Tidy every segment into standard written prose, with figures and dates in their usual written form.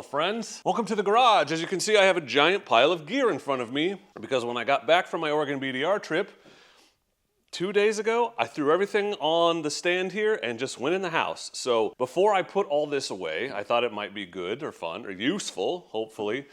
Hello friends, welcome to the garage. As you can see, I have a giant pile of gear in front of me because when I got back from my Oregon BDR trip 2 days ago, I threw everything on the stand here and just went in the house. So before I put all this away, I thought it might be good or fun or useful, hopefully,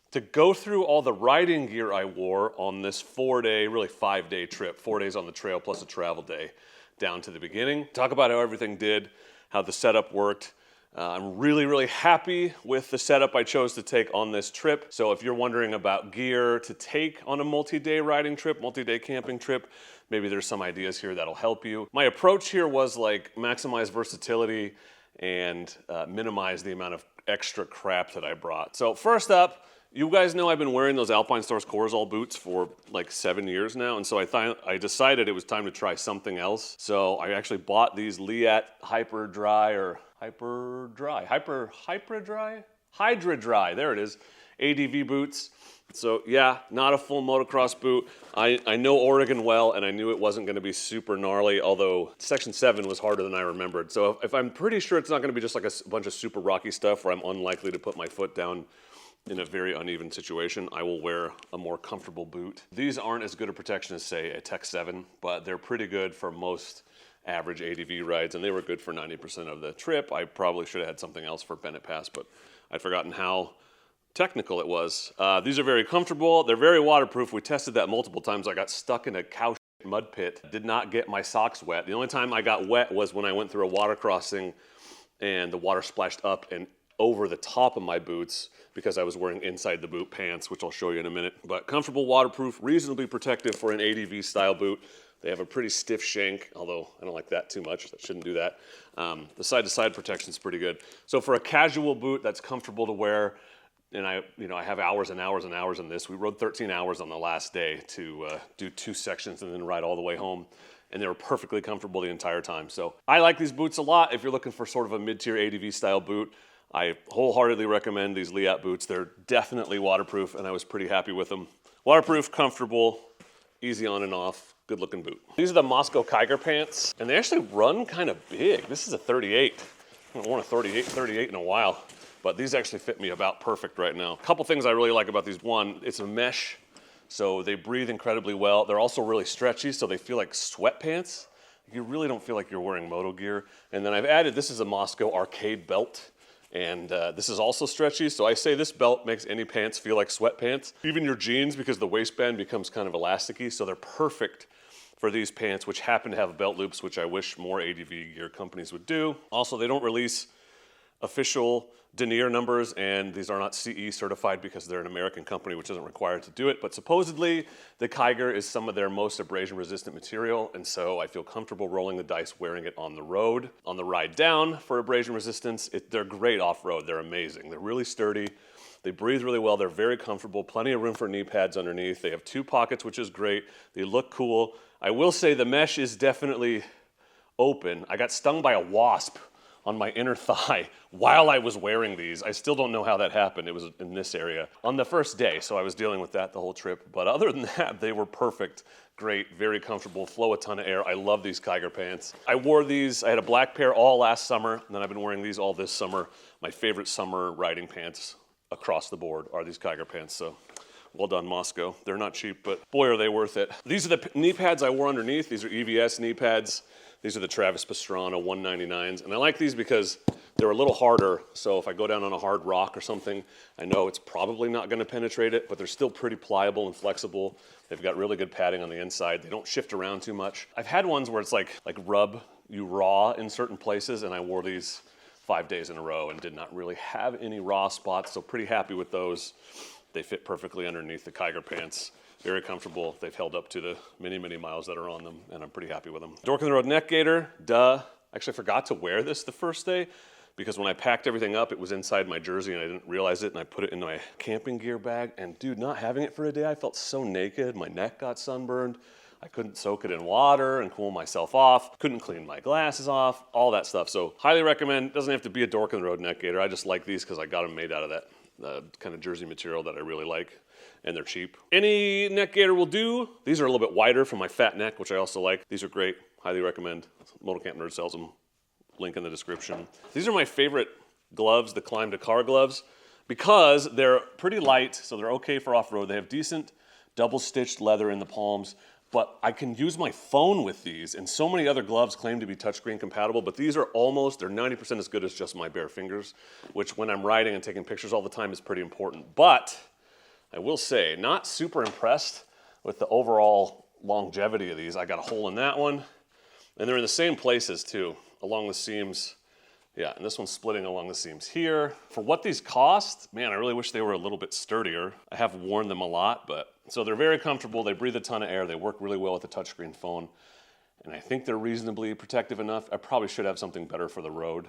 to go through all the riding gear I wore on this 4-day, really 5-day trip, 4 days on the trail plus a travel day down to the beginning. Talk about how everything did, how the setup worked. I'm really happy with the setup I chose to take on this trip. So if you're wondering about gear to take on a multi-day riding trip, multi-day camping trip, maybe there's some ideas here that'll help you. My approach here was like maximize versatility and minimize the amount of extra crap that I brought. So first up, you guys know I've been wearing those Alpinestars Corzall boots for like 7 years now, and so I decided it was time to try something else. So I actually bought these Leat Hydra Dry, there it is, ADV boots. So yeah, not a full motocross boot. I know Oregon well, and I knew it wasn't gonna be super gnarly, although Section 7 was harder than I remembered. So if I'm pretty sure it's not gonna be just like a bunch of super rocky stuff where I'm unlikely to put my foot down in a very uneven situation, I will wear a more comfortable boot. These aren't as good a protection as, say, a Tech 7, but they're pretty good for most average ADV rides, and they were good for 90% of the trip. I probably should have had something else for Bennett Pass, but I'd forgotten how technical it was. These are very comfortable. They're very waterproof. We tested that multiple times. I got stuck in a cow mud pit. Did not get my socks wet. The only time I got wet was when I went through a water crossing and the water splashed up and over the top of my boots because I was wearing inside the boot pants, which I'll show you in a minute. But comfortable, waterproof, reasonably protective for an ADV style boot. They have a pretty stiff shank, although I don't like that too much. I shouldn't do that. The side-to-side protection is pretty good. So for a casual boot that's comfortable to wear, and I have hours and hours and hours in this. We rode 13 hours on the last day to do 2 sections and then ride all the way home. And they were perfectly comfortable the entire time. So I like these boots a lot. If you're looking for sort of a mid-tier ADV style boot, I wholeheartedly recommend these Leat boots. They're definitely waterproof, and I was pretty happy with them. Waterproof, comfortable, easy on and off, good looking boot. These are the Moscow Kiger pants, and they actually run kind of big. This is a 38. I haven't worn a 38 in a while, but these actually fit me about perfect right now. A couple things I really like about these. One, it's a mesh, so they breathe incredibly well. They're also really stretchy, so they feel like sweatpants. You really don't feel like you're wearing moto gear. And then I've added, this is a Moscow arcade belt. And this is also stretchy, so I say this belt makes any pants feel like sweatpants. Even your jeans, because the waistband becomes kind of elasticy, so they're perfect for these pants, which happen to have belt loops, which I wish more ADV gear companies would do. Also, they don't release official denier numbers, and these are not CE certified because they're an American company, which isn't required to do it. But supposedly, the Kiger is some of their most abrasion-resistant material, and so I feel comfortable rolling the dice wearing it on the road. On the ride down for abrasion resistance, they're great off-road. They're amazing. They're really sturdy. They breathe really well. They're very comfortable. Plenty of room for knee pads underneath. They have 2 pockets, which is great. They look cool. I will say the mesh is definitely open. I got stung by a wasp on my inner thigh while I was wearing these. I still don't know how that happened. It was in this area on the first day, so I was dealing with that the whole trip. But other than that, they were perfect, great, very comfortable, flow a ton of air. I love these Kiger pants. I wore these, I had a black pair all last summer, and then I've been wearing these all this summer. My favorite summer riding pants across the board are these Kiger pants, so well done, Moscow. They're not cheap, but boy, are they worth it. These are the knee pads I wore underneath. These are EVS knee pads. These are the Travis Pastrana 199s, and I like these because they're a little harder, so if I go down on a hard rock or something, I know it's probably not gonna penetrate it, but they're still pretty pliable and flexible. They've got really good padding on the inside. They don't shift around too much. I've had ones where it's like rub you raw in certain places, and I wore these 5 days in a row and did not really have any raw spots, so pretty happy with those. They fit perfectly underneath the Kiger pants. Very comfortable. They've held up to the many miles that are on them, and I'm pretty happy with them. Dork on the Road neck gaiter, duh. Actually, I forgot to wear this the first day because when I packed everything up, it was inside my jersey and I didn't realize it, and I put it in my camping gear bag. And dude, not having it for a day, I felt so naked. My neck got sunburned. I couldn't soak it in water and cool myself off. Couldn't clean my glasses off, all that stuff. So highly recommend. Doesn't have to be a Dork on the Road neck gaiter. I just like these because I got them made out of that kind of jersey material that I really like. And they're cheap. Any neck gaiter will do. These are a little bit wider for my fat neck, which I also like. These are great, highly recommend. Moto Camp Nerd sells them. Link in the description. These are my favorite gloves, the Climb to Car gloves. because they're pretty light, so they're okay for off-road. They have decent double-stitched leather in the palms, but I can use my phone with these, and so many other gloves claim to be touchscreen compatible, but these are they're 90% as good as just my bare fingers, which when I'm riding and taking pictures all the time is pretty important. But I will say, not super impressed with the overall longevity of these. I got a hole in that one, and they're in the same places too, along the seams. Yeah, and this one's splitting along the seams here. For what these cost, man, I really wish they were a little bit sturdier. I have worn them a lot, but so they're very comfortable. They breathe a ton of air. They work really well with the touchscreen phone. And I think they're reasonably protective enough. I probably should have something better for the road,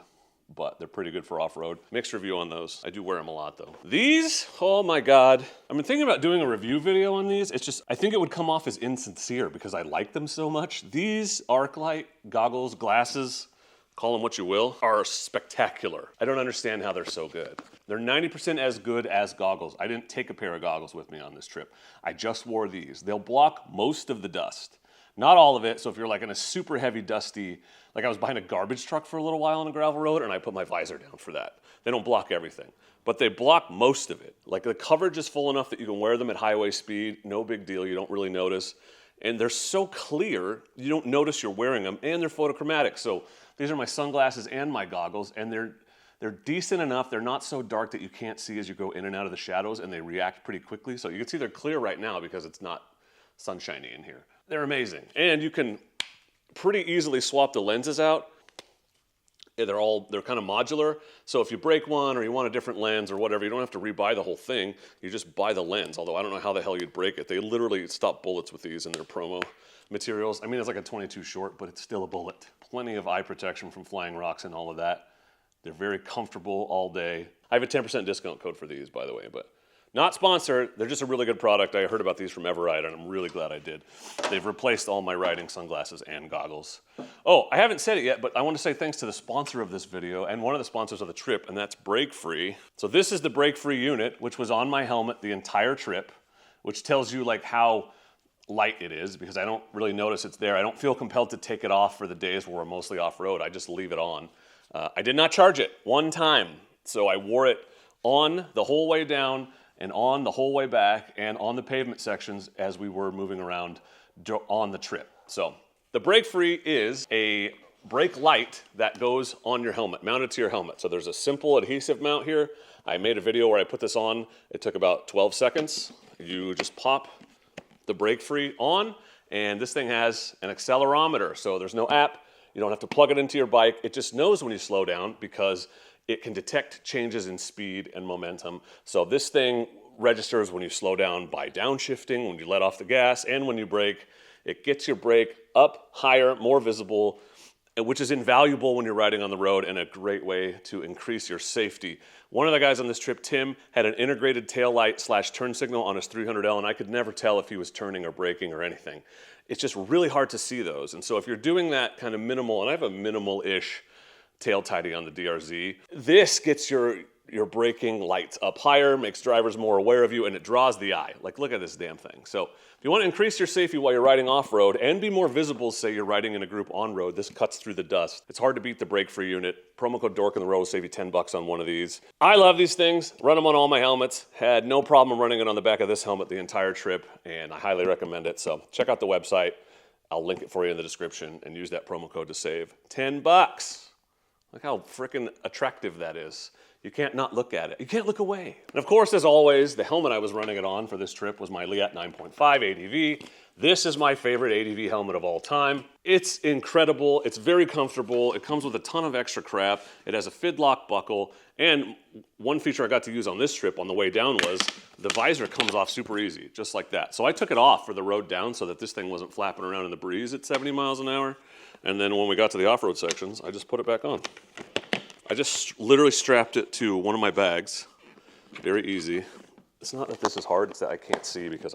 but they're pretty good for off-road. Mixed review on those. I do wear them a lot though. These, oh my God. I've been thinking about doing a review video on these. It's just, I think it would come off as insincere because I like them so much. These Arclight goggles, glasses, call them what you will, are spectacular. I don't understand how they're so good. They're 90% as good as goggles. I didn't take a pair of goggles with me on this trip. I just wore these. They'll block most of the dust. Not all of it, so if you're like in a super heavy, dusty, like I was behind a garbage truck for a little while on a gravel road and I put my visor down for that. They don't block everything, but they block most of it. Like the coverage is full enough that you can wear them at highway speed, no big deal, you don't really notice. And they're so clear, you don't notice you're wearing them, and they're photochromatic. So these are my sunglasses and my goggles, and they're decent enough. They're not so dark that you can't see as you go in and out of the shadows, and they react pretty quickly. So you can see they're clear right now because it's not sunshiny in here. They're amazing. And you can pretty easily swap the lenses out. They're kind of modular. So if you break one or you want a different lens or whatever, you don't have to rebuy the whole thing. You just buy the lens, although I don't know how the hell you'd break it. They literally stop bullets with these in their promo materials. I mean, it's like a 22 short, but it's still a bullet. Plenty of eye protection from flying rocks and all of that. They're very comfortable all day. I have a 10% discount code for these, by the way, but not sponsored. They're just a really good product. I heard about these from Everride, and I'm really glad I did. They've replaced all my riding sunglasses and goggles. Oh, I haven't said it yet, but I want to say thanks to the sponsor of this video and one of the sponsors of the trip, and that's Break Free. So this is the Break Free unit, which was on my helmet the entire trip, which tells you like how light it is because I don't really notice it's there. I don't feel compelled to take it off for the days where we're mostly off-road. I just leave it on. I did not charge it one time, so I wore it on the whole way down and on the whole way back and on the pavement sections as we were moving around on the trip. So the Break Free is a brake light that goes on your helmet, mounted to your helmet. So there's a simple adhesive mount here. I made a video where I put this on. It took about 12 seconds. You just pop the Break Free on, and this thing has an accelerometer. So there's no app. You don't have to plug it into your bike. It just knows when you slow down because it can detect changes in speed and momentum. So this thing registers when you slow down by downshifting, when you let off the gas, and when you brake. It gets your brake up higher, more visible, which is invaluable when you're riding on the road and a great way to increase your safety. One of the guys on this trip, Tim, had an integrated taillight / turn signal on his 300L, and I could never tell if he was turning or braking or anything. It's just really hard to see those. And so if you're doing that kind of minimal, and I have a minimal-ish tail tidy on the DRZ, this gets your braking lights up higher, makes drivers more aware of you, and it draws the eye. Like, look at this damn thing. So if you want to increase your safety while you're riding off-road and be more visible, say you're riding in a group on-road, this cuts through the dust. It's hard to beat the Break Free unit. Promo code Dork in the road will save you $10 on one of these. I love these things. Run them on all my helmets. Had no problem running it on the back of this helmet the entire trip, and I highly recommend it. So check out the website. I'll link it for you in the description and use that promo code to save $10. Look how freaking attractive that is. You can't not look at it. You can't look away. And of course, as always, the helmet I was running it on for this trip was my Liat 9.5 ADV. This is my favorite ADV helmet of all time. It's incredible. It's very comfortable. It comes with a ton of extra crap. It has a fidlock buckle. And one feature I got to use on this trip on the way down was the visor comes off super easy, just like that. So I took it off for the road down so that this thing wasn't flapping around in the breeze at 70 miles an hour. And then when we got to the off-road sections, I just put it back on. I just literally strapped it to one of my bags. Very easy. It's not that this is hard, it's that I can't see because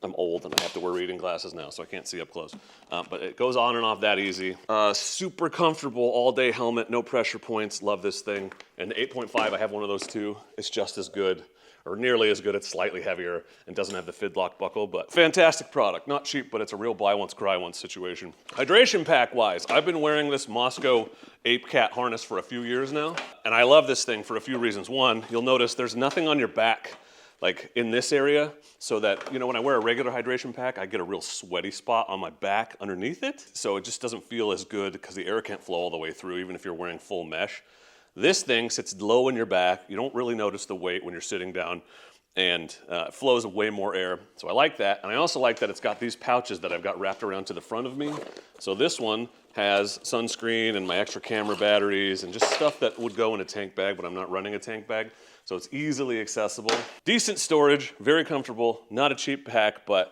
I'm old and I have to wear reading glasses now, so I can't see up close. But it goes on and off that easy. Super comfortable all-day helmet, no pressure points. Love this thing. And the 8.5, I have one of those too. It's just as good, or nearly as good. It's slightly heavier and doesn't have the fidlock buckle, but fantastic product. Not cheap, but it's a real buy once, cry once situation. Hydration pack-wise, I've been wearing this Moscow Ape Cat harness for a few years now, and I love this thing for a few reasons. One, you'll notice there's nothing on your back, like in this area, so that, you know, when I wear a regular hydration pack, I get a real sweaty spot on my back underneath it, so it just doesn't feel as good because the air can't flow all the way through, even if you're wearing full mesh. This thing sits low in your back. You don't really notice the weight when you're sitting down, and it flows way more air. So I like that, and I also like that it's got these pouches that I've got wrapped around to the front of me. So this one has sunscreen and my extra camera batteries and just stuff that would go in a tank bag, but I'm not running a tank bag. So it's easily accessible. Decent storage, very comfortable, not a cheap pack, but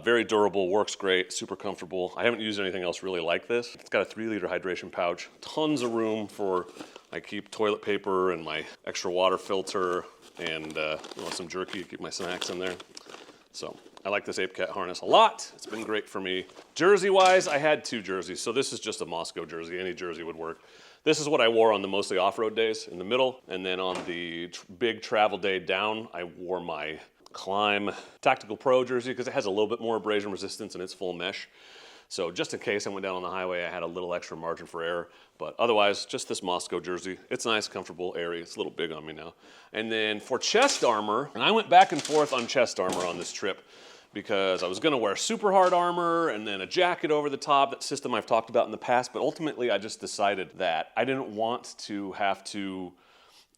very durable, works great, super comfortable. I haven't used anything else really like this. It's got a 3-liter hydration pouch, tons of room for, I keep toilet paper and my extra water filter and some jerky to keep my snacks in there. So I like this Ape Cat harness a lot. It's been great for me. Jersey-wise, I had 2 jerseys. So this is just a Moscow jersey. Any jersey would work. This is what I wore on the mostly off-road days in the middle. And then on the big travel day down, I wore my Climb Tactical Pro jersey because it has a little bit more abrasion resistance and it's full mesh. So just in case I went down on the highway, I had a little extra margin for error. But otherwise, just this Moscow jersey. It's nice, comfortable, airy. It's a little big on me now. And then for chest armor, and I went back and forth on chest armor on this trip because I was gonna wear super hard armor and then a jacket over the top, that system I've talked about in the past, but ultimately I just decided that I didn't want to have to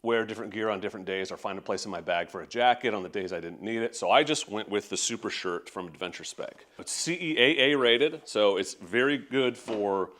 wear different gear on different days or find a place in my bag for a jacket on the days I didn't need it. So I just went with the super shirt from Adventure Spec. It's CEAA rated, so it's very good for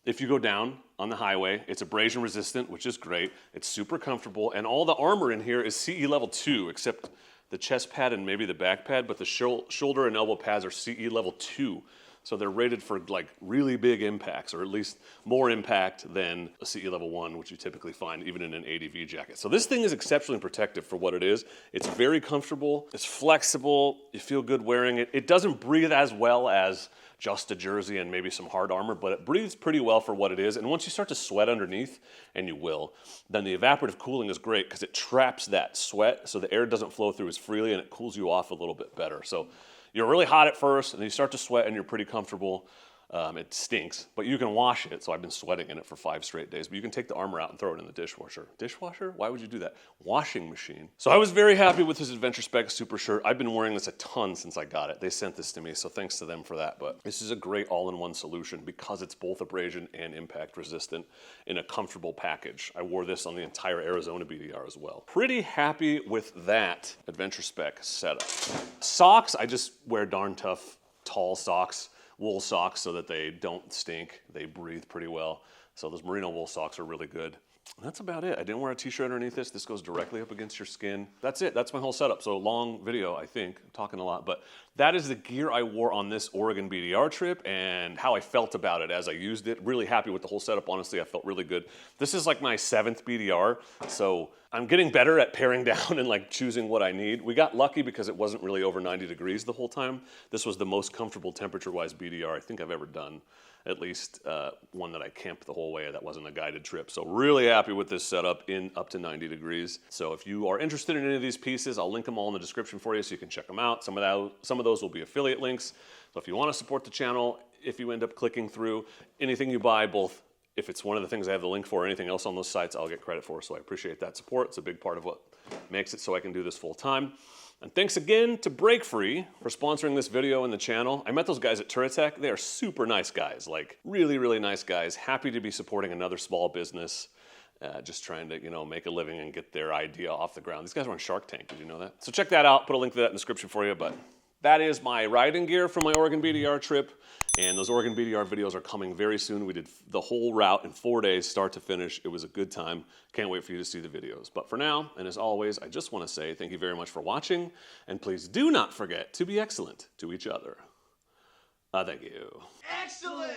if you go down on the highway. It's abrasion resistant, which is great. It's super comfortable, and all the armor in here is CE level 2, except the chest pad and maybe the back pad, but the shoulder and elbow pads are CE level 2. So they're rated for like really big impacts, or at least more impact than a CE level 1, which you typically find even in an ADV jacket. So this thing is exceptionally protective for what it is. It's very comfortable, it's flexible, you feel good wearing it. It doesn't breathe as well as just a jersey and maybe some hard armor, but it breathes pretty well for what it is. And once you start to sweat underneath, and you will, then the evaporative cooling is great because it traps that sweat so the air doesn't flow through as freely and it cools you off a little bit better. So you're really hot at first, and then you start to sweat, and you're pretty comfortable. It stinks, but you can wash it, so I've been sweating in it for 5 straight days. But you can take the armor out and throw it in the dishwasher. Dishwasher? Why would you do that? Washing machine. So I was very happy with this Adventure Spec super shirt. I've been wearing this a ton since I got it. They sent this to me, so thanks to them for that. But this is a great all-in-one solution because it's both abrasion and impact resistant in a comfortable package. I wore this on the entire Arizona BDR as well. Pretty happy with that Adventure Spec setup. Socks, I just wear darn tough, tall socks. Wool socks so that they don't stink. They breathe pretty well. So those merino wool socks are really good. And that's about it. I didn't wear a t-shirt underneath this. This goes directly up against your skin. That's it. That's my whole setup. So long video, I think. I'm talking a lot. But that is the gear I wore on this Oregon BDR trip and how I felt about it as I used it. Really happy with the whole setup. Honestly, I felt really good. This is like my 7th BDR. So I'm getting better at paring down and like choosing what I need. We got lucky because it wasn't really over 90 degrees the whole time. This was the most comfortable temperature-wise BDR I think I've ever done. At least one that I camped the whole way. That wasn't a guided trip. So really happy with this setup in up to 90 degrees. So if you are interested in any of these pieces, I'll link them all in the description for you so you can check them out. Some of those will be affiliate links. So if you want to support the channel, if you end up clicking through anything you buy, both if it's one of the things I have the link for or anything else on those sites, I'll get credit for. So I appreciate that support. It's a big part of what makes it so I can do this full time. And thanks again to Break Free for sponsoring this video and the channel. I met those guys at Touratech. They are super nice guys, like really, really nice guys. Happy to be supporting another small business, just trying to, you know, make a living and get their idea off the ground. These guys were on Shark Tank, did you know that? So check that out, put a link to that in the description for you, but that is my riding gear from my Oregon BDR trip. And those Oregon BDR videos are coming very soon. We did the whole route in 4 days, start to finish. It was a good time. Can't wait for you to see the videos. But for now, and as always, I just want to say thank you very much for watching. And please do not forget to be excellent to each other. Thank you. Excellent!